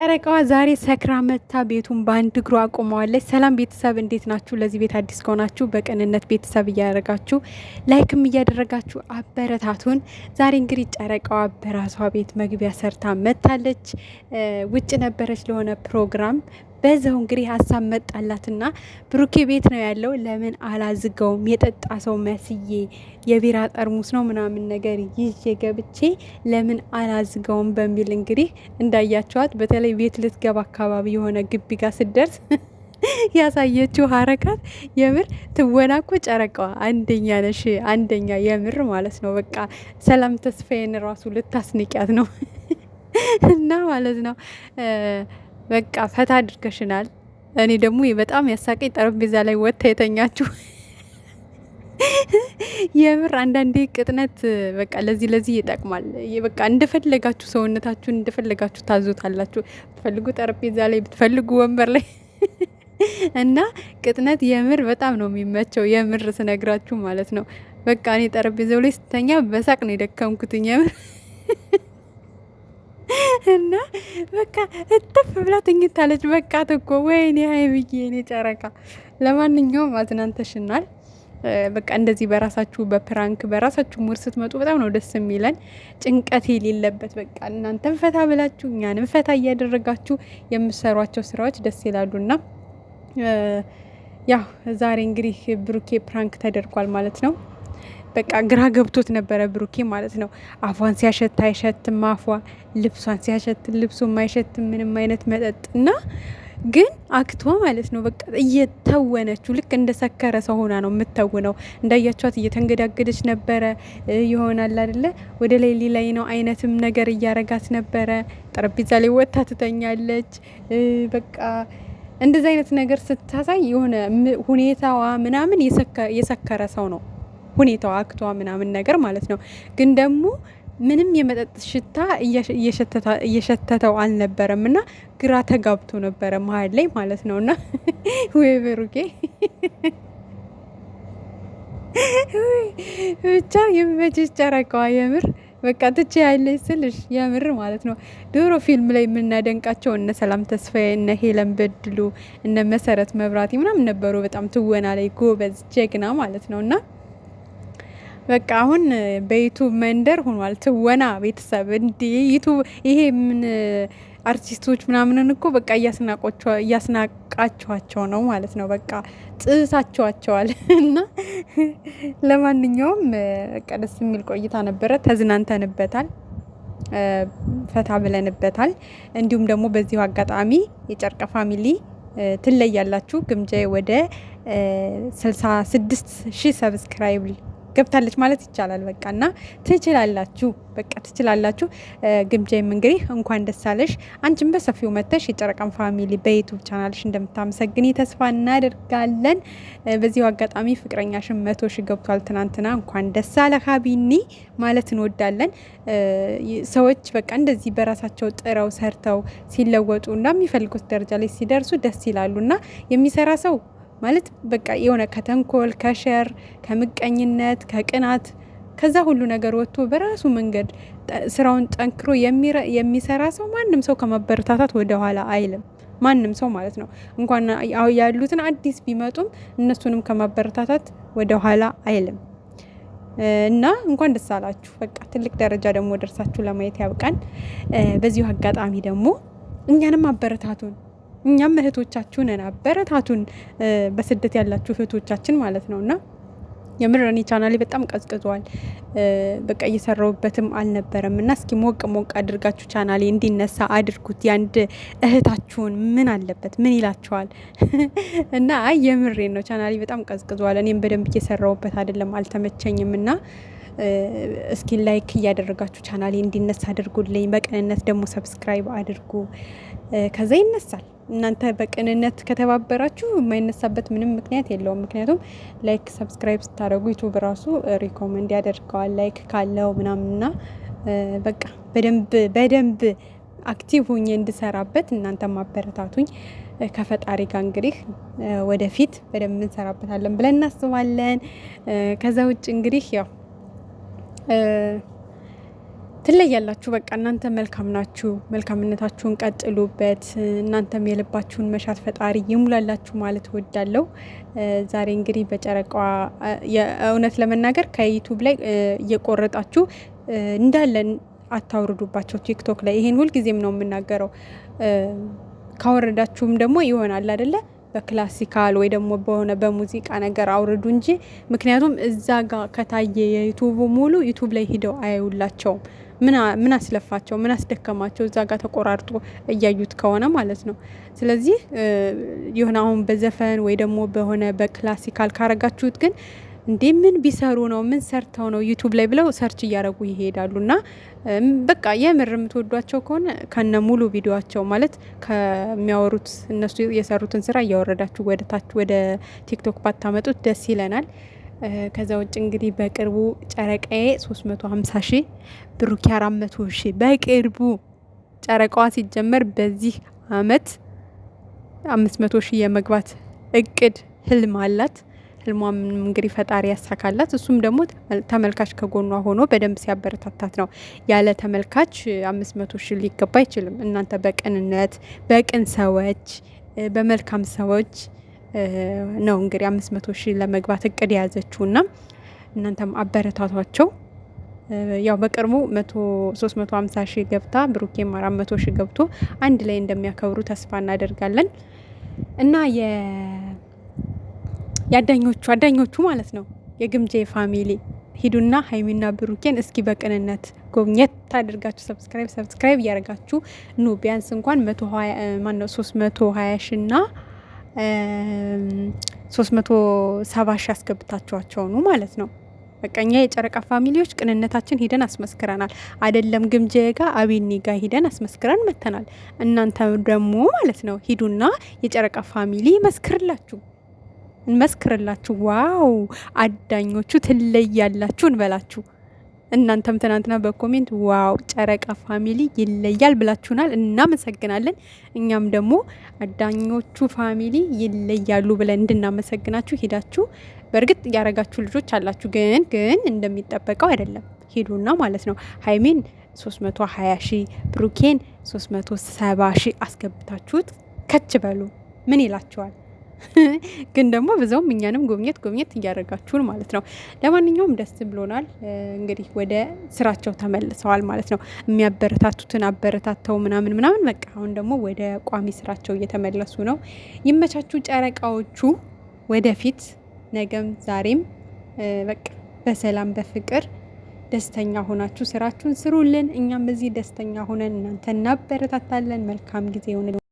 ጨረቃዋ ዛሬ ሰክራ መታ ቤቱን በአንድ እግሯ አቁመዋለች። ሰላም ቤተሰብ እንዴት ናችሁ? ለዚህ ቤት አዲስ ከሆናችሁ በቅንነት ቤተሰብ እያደረጋችሁ ላይክም እያደረጋችሁ አበረታቱን። ዛሬ እንግዲህ ጨረቃዋ በራሷ ቤት መግቢያ ሰርታ መታለች። ውጭ ነበረች ለሆነ ፕሮግራም በዛው እንግዲህ ሀሳብ መጣላትና ብሩኬ ቤት ነው ያለው፣ ለምን አላዝገውም? የጠጣ ሰው መስዬ የቢራ ጠርሙስ ነው ምናምን ነገር ይዤ ገብቼ ለምን አላዝገውም በሚል እንግዲህ እንዳያቸዋት በተለይ ቤት ልትገባ አካባቢ የሆነ ግቢ ጋር ስደርስ ያሳየችው ሀረካት የምር ትወናኮ ጨረቃዋ አንደኛ ነሽ፣ አንደኛ የምር ማለት ነው። በቃ ሰላም ተስፋዬን ራሱ ልታስንቂያት ነው እና ማለት ነው በቃ ፈታ አድርገሽናል። እኔ ደግሞ በጣም ያሳቀኝ ጠረጴዛ ላይ ወጥታ የተኛችሁ የምር አንዳንዴ ቅጥነት በቃ ለዚህ ይጠቅማል። በቃ እንደፈለጋችሁ ሰውነታችሁን እንደፈለጋችሁ ታዙታላችሁ። ብትፈልጉ ጠረጴዛ ላይ፣ ብትፈልጉ ወንበር ላይ እና ቅጥነት የምር በጣም ነው የሚመቸው። የምር ስነግራችሁ ማለት ነው። በቃ እኔ ጠረጴዛው ላይ ስተኛ በሳቅ ነው የደከምኩትኝ የምር እና በቃ እጥፍ ብላ ትኝታለች። በቃ ተኮ ወይኔ ሀይሚዬ እኔ ጨረቃ። ለማንኛውም አዝናንተሽናል። በቃ እንደዚህ በራሳችሁ በፕራንክ በራሳችሁ ሙድ ስትመጡ በጣም ነው ደስ የሚለን። ጭንቀት የሌለበት በቃ እናንተም ፈታ ብላችሁ እኛንም ፈታ እያደረጋችሁ የምሰሯቸው ስራዎች ደስ ይላሉና ያው ዛሬ እንግዲህ ብሩኬ ፕራንክ ተደርጓል ማለት ነው። በቃ ግራ ገብቶት ነበረ ብሩኬ ማለት ነው። አፏን ሲያሸት አይሸትም አፏ፣ ልብሷን ሲያሸት ልብሱ አይሸትም ምንም አይነት መጠጥ እና ግን አክቷ ማለት ነው በቃ እየተወነችው ልክ እንደ ሰከረ ሰው ሆና ነው የምተውነው። እንዳያቸዋት እየተንገዳገደች ነበረ ይሆናል አይደለ፣ ወደ ላይ ሌላይ ነው አይነትም ነገር እያረጋት ነበረ። ጠረጴዛ ላይ ወጥታ ትተኛለች። በቃ እንደዚህ አይነት ነገር ስታሳይ የሆነ ሁኔታዋ ምናምን የሰከረ ሰው ነው ሁኔታው አክቷ ምናምን ነገር ማለት ነው። ግን ደግሞ ምንም የመጠጥ ሽታ እየሸተተው አልነበረም እና ግራ ተጋብቶ ነበረ መሀል ላይ ማለት ነው። እና ወይ ብሩኬ ብቻ የመችሽ ጨረቃዋ የምር በቃ ትቼ ያለች ስልሽ የምር ማለት ነው። ድሮ ፊልም ላይ የምናደንቃቸው እነ ሰላም ተስፋዬ፣ እነ ሄለን በድሉ፣ እነ መሰረት መብራቴ ምናምን ነበሩ። በጣም ትወና ላይ ጎበዝ ጀግና ማለት ነው። እና በቃ አሁን በዩቱብ መንደር ሆኗል ትወና። ቤተሰብ እንዲ ዩቱብ ይሄ ምን አርቲስቶች ምናምንን እኮ በቃ እያስናቃቸዋቸው ነው ማለት ነው። በቃ ጥሳቸዋቸዋል። እና ለማንኛውም በቃ ደስ የሚል ቆይታ ነበረ። ተዝናንተንበታል፣ ፈታ ብለንበታል። እንዲሁም ደግሞ በዚሁ አጋጣሚ የጨርቃ ፋሚሊ ትለያላችሁ። ግምጃዬ ወደ 66,000 ሰብስክራይብ ገብታለች ማለት ይቻላል። በቃ እና ትችላላችሁ፣ በቃ ትችላላችሁ። ግምጃይም እንግዲህ እንኳን ደስ አለሽ። አንቺም በሰፊው መተሽ የጨረቃን ፋሚሊ በዩቱብ ቻናልሽ እንደምታመሰግኒ ተስፋ እናደርጋለን። በዚሁ አጋጣሚ ፍቅረኛሽን 100,000 ገብቷል ትናንትና። እንኳን ደስ አለ ሀቢኒ ማለት እንወዳለን። ሰዎች በቃ እንደዚህ በራሳቸው ጥረው ሰርተው ሲለወጡ እና የሚፈልጉት ደረጃ ላይ ሲደርሱ ደስ ይላሉ እና የሚሰራ ሰው ማለት በቃ የሆነ ከተንኮል፣ ከሸር፣ ከምቀኝነት፣ ከቅናት ከዛ ሁሉ ነገር ወጥቶ በራሱ መንገድ ስራውን ጠንክሮ የሚሰራ ሰው ማንም ሰው ከማበረታታት ወደ ኋላ አይልም። ማንም ሰው ማለት ነው። እንኳን ያሉትን አዲስ ቢመጡም እነሱንም ከማበረታታት ወደ ኋላ አይልም እና እንኳን ደስ አላችሁ። በቃ ትልቅ ደረጃ ደግሞ ደርሳችሁ ለማየት ያብቃን። በዚሁ አጋጣሚ ደግሞ እኛንም አበረታቱን። እኛም እህቶቻችሁ ነን፣ አበረታቱን። በስደት ያላችሁ እህቶቻችን ማለት ነውና የምር እኔ ቻናሌ በጣም ቀዝቅዟል። በቃ እየሰራሁበትም አልነበረም እና እስኪ ሞቅ ሞቅ አድርጋችሁ ቻናሌ እንዲነሳ አድርጉት። ያንድ እህታችሁን ምን አለበት ምን ይላችኋል? እና አይ የምሬን ነው፣ ቻናሌ በጣም ቀዝቅዟል። እኔም በደንብ እየሰራሁበት አይደለም፣ አልተመቸኝም እና እስኪ ላይክ እያደረጋችሁ ቻናሌ እንዲነሳ አድርጉልኝ። በቅንነት ደግሞ ሰብስክራይብ አድርጉ፣ ከዛ ይነሳል። እናንተ በቅንነት ከተባበራችሁ የማይነሳበት ምንም ምክንያት የለውም። ምክንያቱም ላይክ ሰብስክራይብ ስታደርጉ ዩቱብ ራሱ ሪኮመንድ ያደርገዋል ላይክ ካለው ምናምንና በቃ በደንብ አክቲቭ ሁኜ እንድሰራበት እናንተ ማበረታቱኝ። ከፈጣሪ ጋር እንግዲህ ወደፊት በደንብ እንሰራበታለን ብለን እናስባለን። ከዛ ውጭ እንግዲህ ያው ትለያላችሁ። በቃ እናንተ መልካም ናችሁ፣ መልካምነታችሁን ቀጥሉበት። እናንተም የልባችሁን መሻት ፈጣሪ ይሙላላችሁ ማለት እወዳለሁ። ዛሬ እንግዲህ በጨረቃዋ የእውነት ለመናገር ከዩቱብ ላይ እየቆረጣችሁ እንዳለን አታውርዱባቸው ቲክቶክ ላይ። ይሄን ሁልጊዜም ነው የምናገረው። ካወረዳችሁም ደግሞ ይሆናል አይደለ በክላሲካል ወይ ደግሞ በሆነ በሙዚቃ ነገር አውርዱ እንጂ ምክንያቱም እዛ ጋር ከታየ የዩቱብ ሙሉ ዩቱብ ላይ ሂደው አያዩላቸውም። ምን አስለፋቸው? ምን አስደከማቸው? እዛ ጋር ተቆራርጦ እያዩት ከሆነ ማለት ነው። ስለዚህ የሆነ አሁን በዘፈን ወይ ደግሞ በሆነ በክላሲካል ካረጋችሁት ግን እንዴ ምን ቢሰሩ ነው? ምን ሰርተው ነው ዩቱብ ላይ ብለው ሰርች እያደረጉ ይሄዳሉ። እና በቃ የምር የምትወዷቸው ከሆነ ከነ ሙሉ ቪዲዮቸው ማለት ከሚያወሩት እነሱ የሰሩትን ስራ እያወረዳችሁ ወደ ታች ወደ ቲክቶክ ባታመጡት ደስ ይለናል። ከዛ ውጭ እንግዲህ በቅርቡ ጨረቃዬ 350 ሺህ ብሩኬ 400 ሺህ በቅርቡ ጨረቃዋ ሲጀመር በዚህ አመት 500 ሺህ የመግባት እቅድ ህልም አላት። ህልሟም እንግዲህ ፈጣሪ ያሳካላት። እሱም ደግሞ ተመልካች ከጎኗ ሆኖ በደንብ ሲያበረታታት ነው። ያለ ተመልካች 500 ሺህ ሊገባ አይችልም። እናንተ በቅንነት በቅን ሰዎች በመልካም ሰዎች ነው እንግዲህ 500 ሺህ ለመግባት እቅድ የያዘችውና እናንተም አበረታቷቸው። ያው በቅርቡ 350 ሺህ ገብታ ብሩኬም 400 ሺህ ገብቶ አንድ ላይ እንደሚያከብሩ ተስፋ እናደርጋለን። እና አዳኞቹ ማለት ነው የግምጄ ፋሚሊ ሂዱና ሀይሚና ብሩኬን እስኪ በቅንነት ጎብኘት ታደርጋችሁ ሰብስክራይብ እያደረጋችሁ ኑ። ቢያንስ እንኳን 320 ሺና 370 ሺ አስገብታችኋቸው ነው ማለት ነው። በቃ እኛ የጨረቃ ፋሚሊዎች ቅንነታችን ሂደን አስመስክረናል። አይደለም ግምጄ ጋር አቤኒ ጋር ሂደን አስመስክረን መተናል። እናንተ ደግሞ ማለት ነው ሂዱና የጨረቃ ፋሚሊ እንመስክርላችሁ። ዋው አዳኞቹ ትለያላችሁ እንበላችሁ። እናንተም ትናንትና በኮሜንት ዋው ጨረቃ ፋሚሊ ይለያል ብላችሁናል፣ እናመሰግናለን። እኛም ደግሞ አዳኞቹ ፋሚሊ ይለያሉ ብለን እንድናመሰግናችሁ ሄዳችሁ በእርግጥ ያረጋችሁ ልጆች አላችሁ፣ ግን እንደሚጠበቀው አይደለም። ሄዱና ማለት ነው ሀይሚን 320 ሺህ ብሩኬን 370 ሺህ አስገብታችሁት ከች በሉ። ምን ይላችኋል? ግን ደግሞ በዛውም እኛንም ጎብኘት እያደረጋችሁን ማለት ነው። ለማንኛውም ደስ ብሎናል። እንግዲህ ወደ ስራቸው ተመልሰዋል ማለት ነው። የሚያበረታቱትን አበረታተው ምናምን በቃ አሁን ደግሞ ወደ ቋሚ ስራቸው እየተመለሱ ነው። ይመቻችሁ ጨረቃዎቹ። ወደፊት ነገም ዛሬም በቃ በሰላም በፍቅር ደስተኛ ሆናችሁ ስራችሁን ስሩልን። እኛም በዚህ ደስተኛ ሆነን እናንተ እናበረታታለን። መልካም ጊዜ ይሁን።